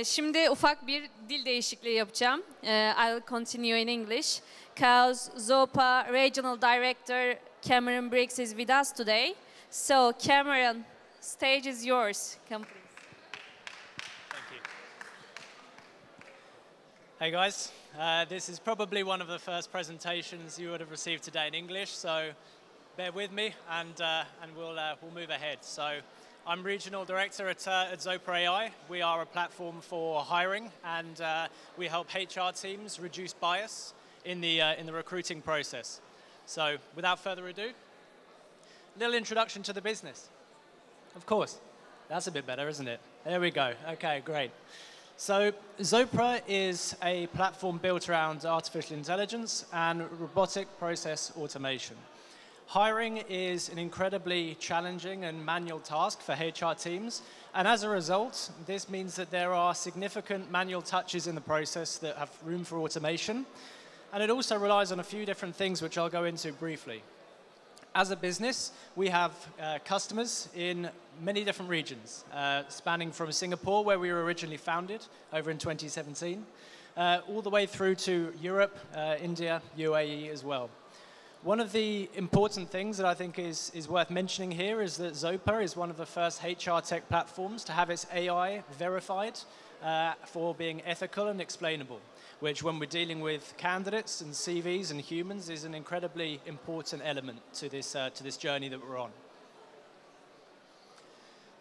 Şimdi ufak bir dil değişikliği yapacağım. I'll continue in English. Because Zopa Regional Director Cameron Briggs is with us today. So Cameron, stage is yours. Come please. Thank you. Hey guys, this is probably one of the first presentations you would have received today in English, so bear with me and we'll move ahead. So I'm Regional Director at X0PA. We are a platform for hiring and we help HR teams reduce bias in the recruiting process. So without further ado, a little introduction to the business. Of course, that's a bit better, isn't it? There we go. Okay, great. So X0PA is a platform built around artificial intelligence and robotic process automation. Hiring is an incredibly challenging and manual task for HR teams, and as a result, this means that there are significant manual touches in the process that have room for automation, and it also relies on a few different things which I'll go into briefly. As a business, we have customers in many different regions, spanning from Singapore, where we were originally founded over in 2017, all the way through to Europe, India, UAE as well. One of the important things that I think is worth mentioning here is that X0PA is one of the first HR tech platforms to have its AI verified for being ethical and explainable, which when we're dealing with candidates and CVs and humans is an incredibly important element to this journey that we're on.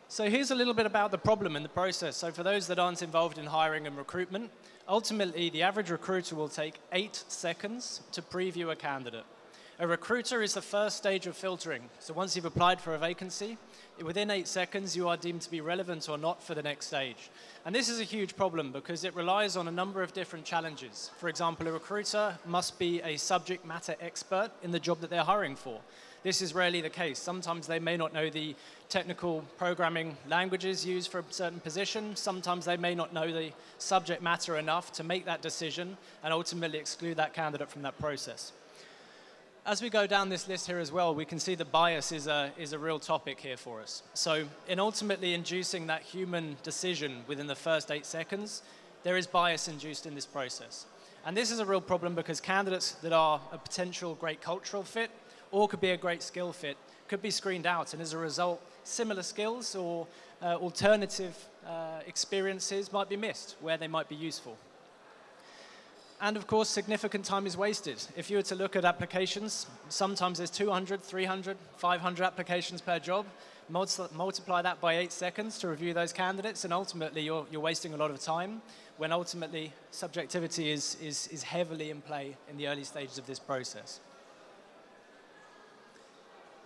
So here's a little bit about the problem in the process. So for those that aren't involved in hiring and recruitment, ultimately the average recruiter will take 8 seconds to preview a candidate. A recruiter is the first stage of filtering. So once you've applied for a vacancy, within 8 seconds you are deemed to be relevant or not for the next stage. And this is a huge problem because it relies on a number of different challenges. For example, a recruiter must be a subject matter expert in the job that they're hiring for. This is rarely the case. Sometimes they may not know the technical programming languages used for a certain position. Sometimes they may not know the subject matter enough to make that decision and ultimately exclude that candidate from that process. As we go down this list here as well, we can see that bias is a real topic here for us. So in ultimately inducing that human decision within the first 8 seconds, there is bias induced in this process. And this is a real problem because candidates that are a potential great cultural fit or could be a great skill fit could be screened out. And as a result, similar skills or alternative experiences might be missed where they might be useful. And of course, significant time is wasted. If you were to look at applications, sometimes there's 200, 300, 500 applications per job. Multiply that by 8 seconds to review those candidates, and ultimately you're wasting a lot of time when ultimately subjectivity is heavily in play in the early stages of this process.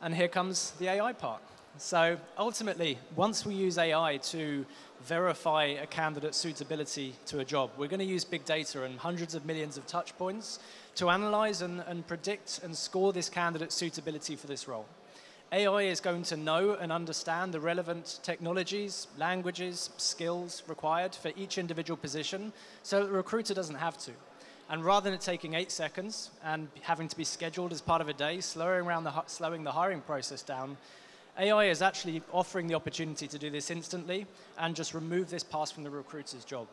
And here comes the AI part. So ultimately, once we use AI to verify a candidate's suitability to a job, we're going to use big data and hundreds of millions of touch points to analyze and predict and score this candidate's suitability for this role. AI is going to know and understand the relevant technologies, languages, skills required for each individual position so that the recruiter doesn't have to. And rather than it taking 8 seconds and having to be scheduled as part of a day, slowing the hiring process down, AI is actually offering the opportunity to do this instantly and just remove this pass from the recruiter's job.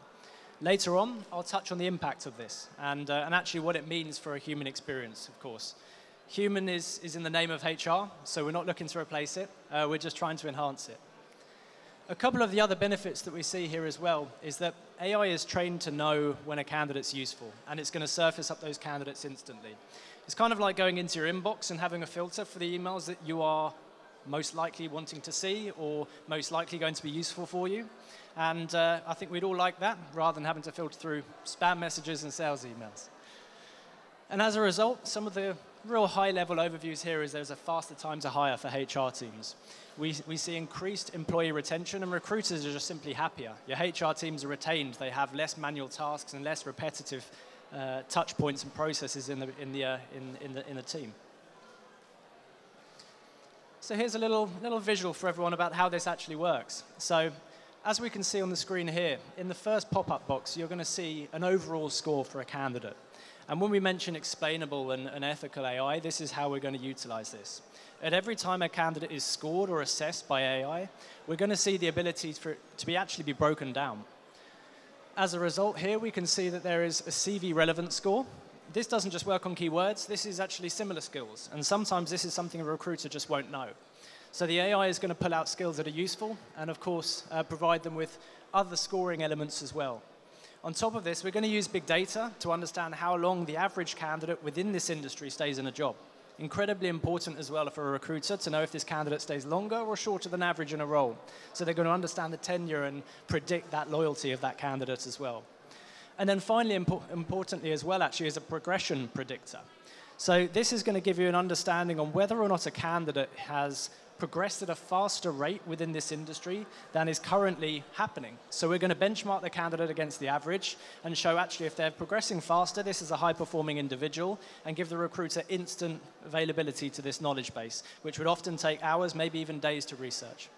Later on, I'll touch on the impact of this and actually what it means for a human experience, of course. Human is in the name of HR, so we're not looking to replace it. We're just trying to enhance it. A couple of the other benefits that we see here as well is that AI is trained to know when a candidate's useful, and it's going to surface up those candidates instantly. It's kind of like going into your inbox and having a filter for the emails that you are most likely wanting to see or most likely going to be useful for you. And I think we'd all like that rather than having to filter through spam messages and sales emails. And as a result, some of the real high-level overviews here is there's a faster time to hire for HR teams. We see increased employee retention, and recruiters are just simply happier. Your HR teams are retained. They have less manual tasks and less repetitive touch points and processes in the team. So here's a little visual for everyone about how this actually works. So as we can see on the screen here, in the first pop-up box, you're going to see an overall score for a candidate. And when we mention explainable and ethical AI, this is how we're going to utilize this. At every time a candidate is scored or assessed by AI, we're going to see the ability for it to actually be broken down. As a result, here we can see that there is a CV relevance score. This doesn't just work on keywords, this is actually similar skills. And sometimes this is something a recruiter just won't know. So the AI is going to pull out skills that are useful and, of course, provide them with other scoring elements as well. On top of this, we're going to use big data to understand how long the average candidate within this industry stays in a job. Incredibly important as well for a recruiter to know if this candidate stays longer or shorter than average in a role. So they're going to understand the tenure and predict that loyalty of that candidate as well. And then finally, importantly as well, actually, is a progression predictor. So this is going to give you an understanding on whether or not a candidate has progressed at a faster rate within this industry than is currently happening. So we're going to benchmark the candidate against the average and show actually if they're progressing faster, this is a high-performing individual, and give the recruiter instant availability to this knowledge base, which would often take hours, maybe even days to research.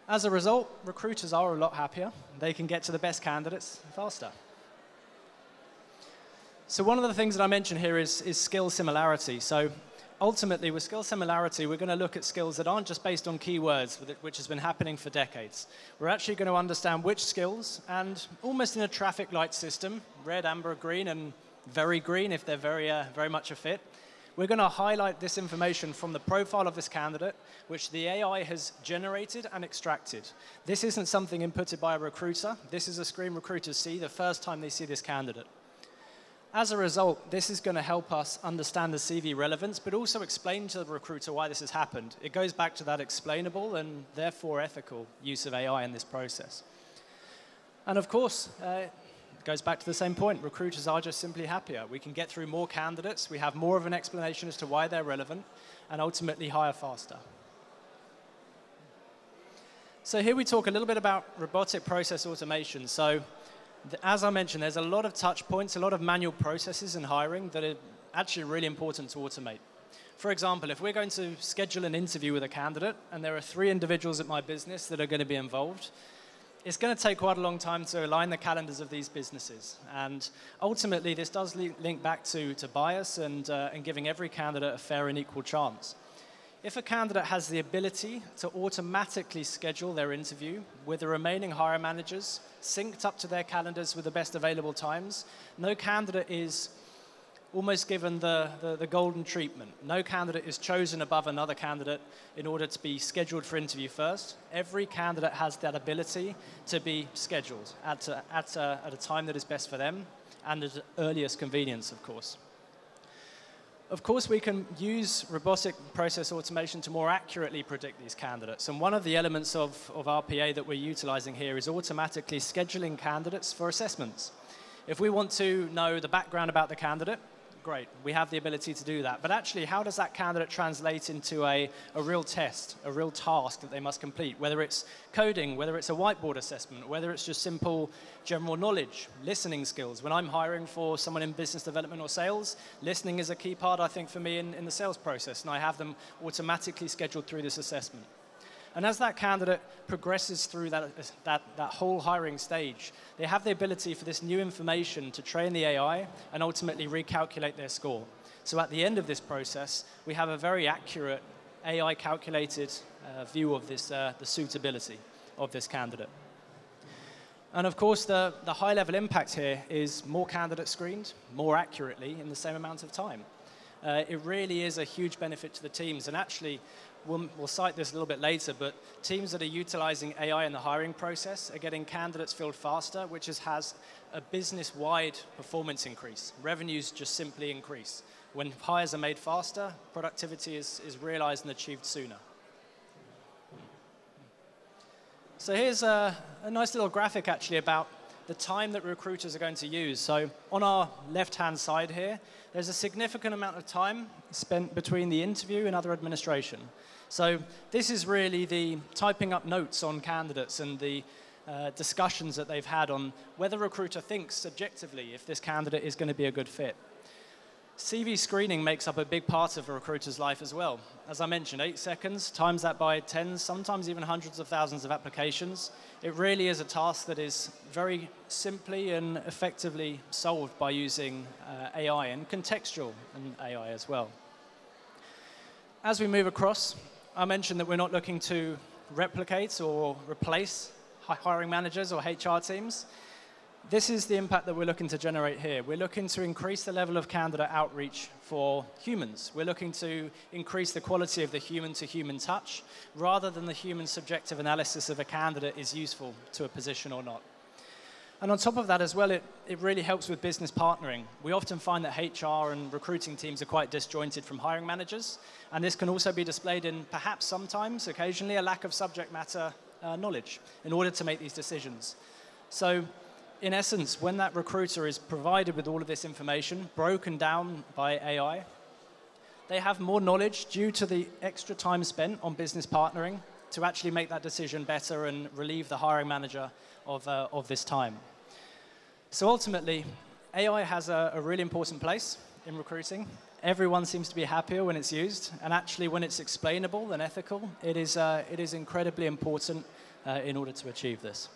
As a result, recruiters are a lot happier. They can get to the best candidates faster. So one of the things that I mentioned here is skill similarity. So ultimately, with skill similarity, we're going to look at skills that aren't just based on keywords, which has been happening for decades. We're actually going to understand which skills, and almost in a traffic light system, red, amber, green, and very green if they're very much a fit. We're going to highlight this information from the profile of this candidate, which the AI has generated and extracted. This isn't something inputted by a recruiter. This is a screen recruiters see the first time they see this candidate. As a result, this is going to help us understand the CV relevance, but also explain to the recruiter why this has happened. It goes back to that explainable and therefore ethical use of AI in this process. And of course, it goes back to the same point. Recruiters are just simply happier. We can get through more candidates. We have more of an explanation as to why they're relevant, and ultimately hire faster. So here we talk a little bit about robotic process automation. So as I mentioned, there's a lot of touch points, a lot of manual processes in hiring that are actually really important to automate. For example, if we're going to schedule an interview with a candidate, and there are 3 individuals at my business that are going to be involved, it's going to take quite a long time to align the calendars of these businesses. And ultimately, this does link back to bias and giving every candidate a fair and equal chance. If a candidate has the ability to automatically schedule their interview with the remaining hiring managers, synced up to their calendars with the best available times, no candidate is almost given the golden treatment. No candidate is chosen above another candidate in order to be scheduled for interview first. Every candidate has that ability to be scheduled at a time that is best for them and at the earliest convenience, of course. Of course, we can use robotic process automation to more accurately predict these candidates. And one of the elements of RPA that we're utilizing here is automatically scheduling candidates for assessments. If we want to know the background about the candidate, great, we have the ability to do that. But actually, how does that candidate translate into a real test, a real task that they must complete? Whether it's coding, whether it's a whiteboard assessment, whether it's just simple general knowledge, listening skills. When I'm hiring for someone in business development or sales, listening is a key part, I think, for me in the sales process. And I have them automatically scheduled through this assessment. And as that candidate progresses through that whole hiring stage, they have the ability for this new information to train the AI and ultimately recalculate their score. So at the end of this process, we have a very accurate AI-calculated view of this, the suitability of this candidate. And of course, the high-level impact here is more candidates screened more accurately in the same amount of time. It really is a huge benefit to the teams. And actually, we'll cite this a little bit later, but teams that are utilizing AI in the hiring process are getting candidates filled faster, which has a business-wide performance increase. Revenues just simply increase. When hires are made faster, productivity is realized and achieved sooner. So here's a nice little graphic, actually, about the time that recruiters are going to use. So on our left-hand side here, there's a significant amount of time spent between the interview and other administration. So this is really the typing up notes on candidates and the discussions that they've had on whether a recruiter thinks subjectively if this candidate is going to be a good fit. CV screening makes up a big part of a recruiter's life as well. As I mentioned, 8 seconds, times that by tens, sometimes even hundreds of thousands of applications. It really is a task that is very simply and effectively solved by using AI and contextual and AI as well. As we move across, I mentioned that we're not looking to replicate or replace hiring managers or HR teams. This is the impact that we're looking to generate here. We're looking to increase the level of candidate outreach for humans. We're looking to increase the quality of the human-to-human touch, rather than the human subjective analysis of a candidate is useful to a position or not. And on top of that as well, it really helps with business partnering. We often find that HR and recruiting teams are quite disjointed from hiring managers, and this can also be displayed in perhaps sometimes, occasionally, a lack of subject matter knowledge in order to make these decisions. So, in essence, when that recruiter is provided with all of this information, broken down by AI, they have more knowledge due to the extra time spent on business partnering to actually make that decision better and relieve the hiring manager of this time. So ultimately, AI has a really important place in recruiting. Everyone seems to be happier when it's used, and actually when it's explainable and ethical, it is incredibly important in order to achieve this.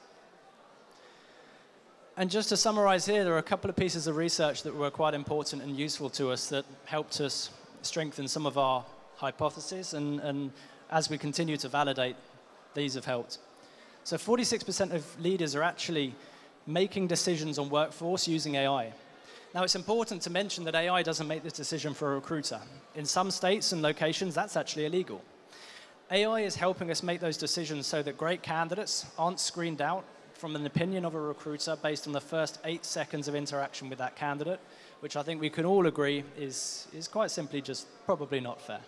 And just to summarize here, there are a couple of pieces of research that were quite important and useful to us that helped us strengthen some of our hypotheses, and as we continue to validate, these have helped. So 46% of leaders are actually making decisions on workforce using AI. Now, it's important to mention that AI doesn't make this decision for a recruiter. In some states and locations, that's actually illegal. AI is helping us make those decisions so that great candidates aren't screened out from an opinion of a recruiter based on the first 8 seconds of interaction with that candidate, which I think we can all agree is quite simply just probably not fair.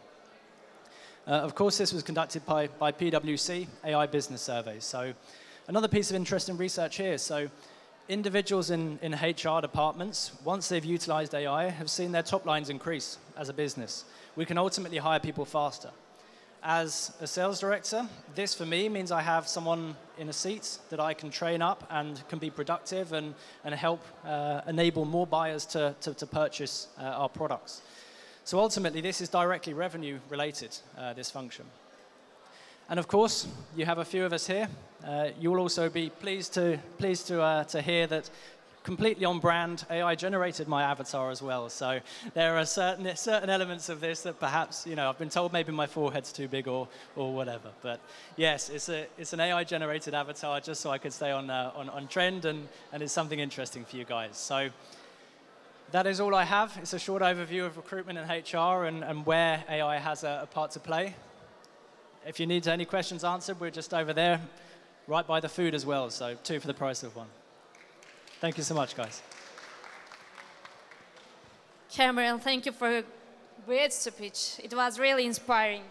Of course, this was conducted by PwC AI Business Surveys. So another piece of interesting research here. So individuals in HR departments, once they've utilized AI, have seen their top lines increase as a business. We can ultimately hire people faster. As a sales director, this for me means I have someone in a seat that I can train up and can be productive and help enable more buyers to purchase our products. So ultimately, this is directly revenue related, this function. And of course, you have a few of us here. You will also be pleased to hear that completely on brand, AI generated my avatar as well. So there are certain elements of this that perhaps, I've been told maybe my forehead's too big or whatever. But yes, it's an AI generated avatar just so I could stay on trend, and it's something interesting for you guys. So that is all I have. It's a short overview of recruitment and HR and where AI has a part to play. If you need any questions answered, we're just over there, right by the food as well. So 2 for the price of 1. Thank you so much, guys. Cameron, thank you for a great speech. It was really inspiring.